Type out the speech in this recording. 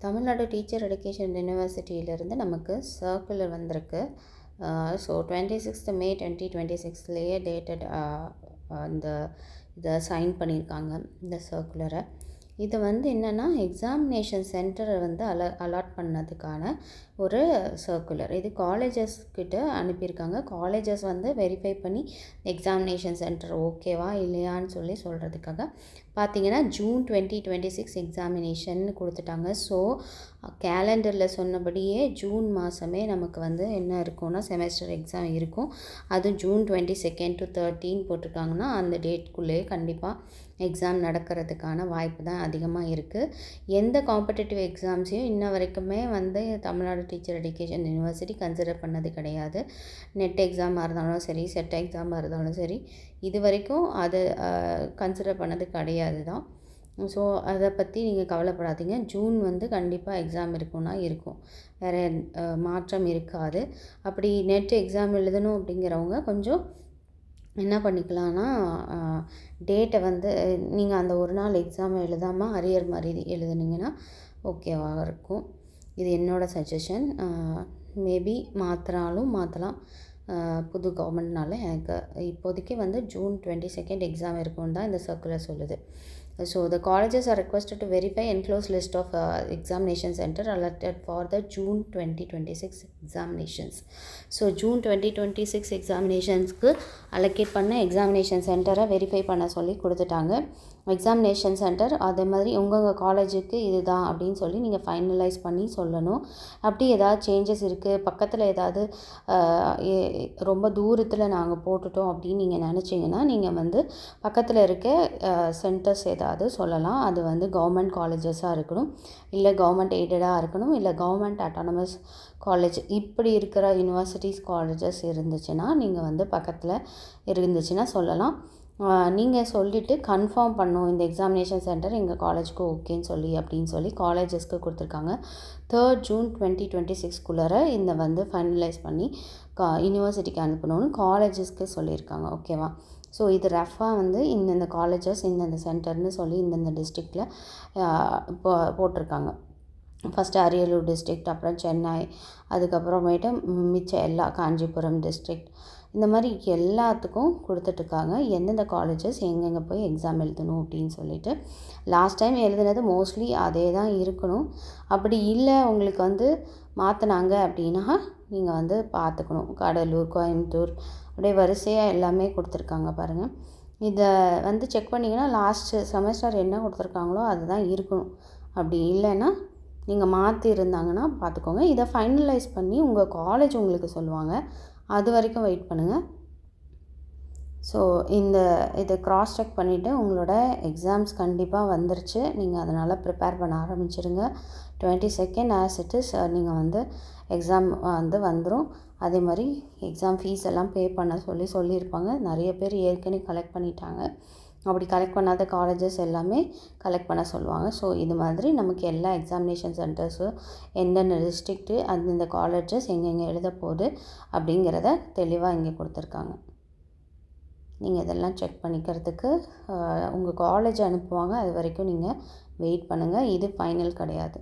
Tamil Nadu teacher education யூனிவர்சிட்டியிலேருந்து நமக்கு circular வந்திருக்கு. So 26th May 2026லேயே dated இந்த இதை சைன் பண்ணியிருக்காங்க இந்த சர்க்குலரை. இது என்னென்னா எக்ஸாமினேஷன் சென்டரை அலாட் பண்ணதுக்கான ஒரு சர்க்குலர். இது காலேஜஸ் கிட்ட அனுப்பியிருக்காங்க. காலேஜஸ் வெரிஃபை பண்ணி எக்ஸாமினேஷன் சென்டர் ஓகேவா இல்லையான்னு சொல்கிறதுக்காக பார்த்தீங்கன்னா ஜூன் 2026 எக்ஸாமினேஷன் கொடுத்துட்டாங்க. ஸோ கேலண்டரில் சொன்னபடியே ஜூன் மாதமே நமக்கு என்ன இருக்கும்னா செமஸ்டர் எக்ஸாம் இருக்கும். அது ஜூன் 22 to 13 போட்டிருக்காங்கன்னா அந்த டேட்குள்ளேயே கண்டிப்பாக எக்ஸாம் நடக்கிறதுக்கான வாய்ப்பு தான் அதிகமாக இருக்குது. எந்த காம்படிட்டிவ் எக்ஸாம்ஸையும் இன்ன வரைக்குமே Tamil Nadu teacher education university consider பண்ணது கிடையாது. நெட் எக்ஸாமாக இருந்தாலும் சரி, செட் எக்ஸாமாக இருந்தாலும் சரி, இது வரைக்கும் அது கன்சிடர் பண்ணது கிடையாது தான். ஸோ அதை பற்றி நீங்கள் கவலைப்படாதீங்க. ஜூன் கண்டிப்பாக எக்ஸாம் இருக்குன்னா இருக்கும், வேறு மாற்றம் இருக்காது. அப்படி நெட் எக்ஸாம் எழுதணும் அப்படிங்கிறவங்க கொஞ்சம் என்ன பண்ணிக்கலான்னா டேட்டை நீங்கள் அந்த ஒரு நாள் எக்ஸாம் எழுதாமல் அரியர் மாதிரி எழுதுனீங்கன்னா ஓகேவாக இருக்கும். இது என்னோடய சஜஷன். மேபி மாற்றலாம். புது கவர்மெண்ட்னால எனக்கு இப்போதைக்கு ஜூன் 22 எக்ஸாம் இருக்குன்னு தான் இந்த சர்க்குலர் சொல்லுது. So the colleges are requested to verify enclosed list of examination center allotted for the June 2026 examinations. So June 2026 examinationsக்கு allocate பண்ண எக்ஸாமினேஷன் சென்டரை வெரிஃபை பண்ண சொல்லி கொடுத்துட்டாங்க. எக்ஸாமினேஷன் சென்டர் அதே மாதிரி உங்கள் காலேஜுக்கு இதுதான் அப்படின்னு சொல்லி நீங்கள் ஃபைனலைஸ் பண்ணி சொல்லணும். அப்படி ஏதாவது சேஞ்சஸ் இருக்குது, பக்கத்தில் ஏதாவது ரொம்ப தூரத்தில் நாங்கள் போட்டுட்டோம் அப்படின்னு நீங்கள் நினச்சிங்கன்னா நீங்கள் பக்கத்தில் இருக்க சென்டர்ஸ் ஏதாவது சொல்லலாம். அது கவர்மெண்ட் காலேஜஸாக இருக்கணும், இல்லை கவர்மெண்ட் எய்டடாக இருக்கணும், இல்லை கவர்மெண்ட் அட்டானமஸ் காலேஜ் இப்படி இருக்கிற யூனிவர்சிட்டிஸ் காலேஜஸ் இருந்துச்சுன்னா நீங்கள் பக்கத்தில் இருந்துச்சுன்னா சொல்லலாம். நீங்கள் சொல்லிவிட்டு கன்ஃபார்ம் பண்ணணும் இந்த எக்ஸாமினேஷன் சென்டர் எங்கள் காலேஜுக்கு ஓகேன்னு அப்படின்னு சொல்லி காலேஜஸ்க்கு கொடுத்துருக்காங்க. 3rd June 2026 இந்த ஃபைனலைஸ் பண்ணி யூனிவர்சிட்டிக்கு அனுப்பணும்னு காலேஜஸ்க்கு சொல்லியிருக்காங்க. ஓகேவா? ஸோ இது ரஃபாக இந்தந்த காலேஜஸ் இந்தந்த சென்டர்னு சொல்லி இந்தந்த டிஸ்ட்ரிக்டில் போட்டிருக்காங்க. ஃபஸ்ட்டு அரியலூர் டிஸ்ட்ரிக்ட், அப்புறம் சென்னை, அதுக்கப்புறமேட்டு மிச்சம் எல்லா காஞ்சிபுரம் டிஸ்ட்ரிக்ட், இந்த மாதிரி எல்லாத்துக்கும் கொடுத்துட்ருக்காங்க எந்தெந்த காலேஜஸ் எங்கெங்கே போய் எக்ஸாம் எழுதணும் அப்படின்னு சொல்லிட்டு. லாஸ்ட் டைம் எழுதுனது மோஸ்ட்லி அதே தான் இருக்கணும். அப்படி இல்லை உங்களுக்கு மாற்றினாங்க அப்படின்னா நீங்கள் பார்த்துக்கணும். கடலூர், கோயம்புத்தூர் அப்படியே வரிசையாக எல்லாமே கொடுத்துருக்காங்க பாருங்கள். இதை செக் பண்ணிங்கன்னா லாஸ்ட் செமஸ்டர் என்ன கொடுத்துருக்காங்களோ அதுதான் இருக்கணும். அப்படி இல்லைன்னா நீங்கள் மாற்றி இருந்தாங்கன்னா பார்த்துக்கோங்க. இதை ஃபைனலைஸ் பண்ணி உங்கள் காலேஜ் உங்களுக்கு சொல்லுவாங்க. அது வரைக்கும் வெயிட் பண்ணுங்கள். ஸோ இதை க்ராஸ் செக் பண்ணிவிட்டு உங்களோட எக்ஸாம்ஸ் கண்டிப்பாக வந்துருச்சு. நீங்கள் அதனால் ப்ரிப்பேர் பண்ண ஆரம்பிச்சிடுங்க. 22 as it is நீங்கள் எக்ஸாம் வந்துடும். அதே மாதிரி எக்ஸாம் ஃபீஸ் எல்லாம் பே பண்ண சொல்லியிருப்பாங்க. நிறைய பேர் ஏற்கனவே கலெக்ட் பண்ணிட்டாங்க. அப்படி கலெக்ட் பண்ணாத காலேஜஸ் எல்லாமே கலெக்ட் பண்ண சொல்லுவாங்க. ஸோ இது மாதிரி நமக்கு எல்லா எக்ஸாமினேஷன் சென்டர்ஸும் எந்தெந்த டிஸ்ட்ரிக்ட்டு அந்தந்த காலேஜஸ் எங்கெங்கே எழுத போகுது அப்படிங்கிறத தெளிவாக இங்கே கொடுத்துருக்காங்க. நீங்கள் இதெல்லாம் செக் பண்ணிக்கிறதுக்கு உங்கள் காலேஜ் அனுப்புவாங்க. அது வரைக்கும் நீங்கள் வெயிட் பண்ணுங்கள். இது ஃபைனல் கிடையாது.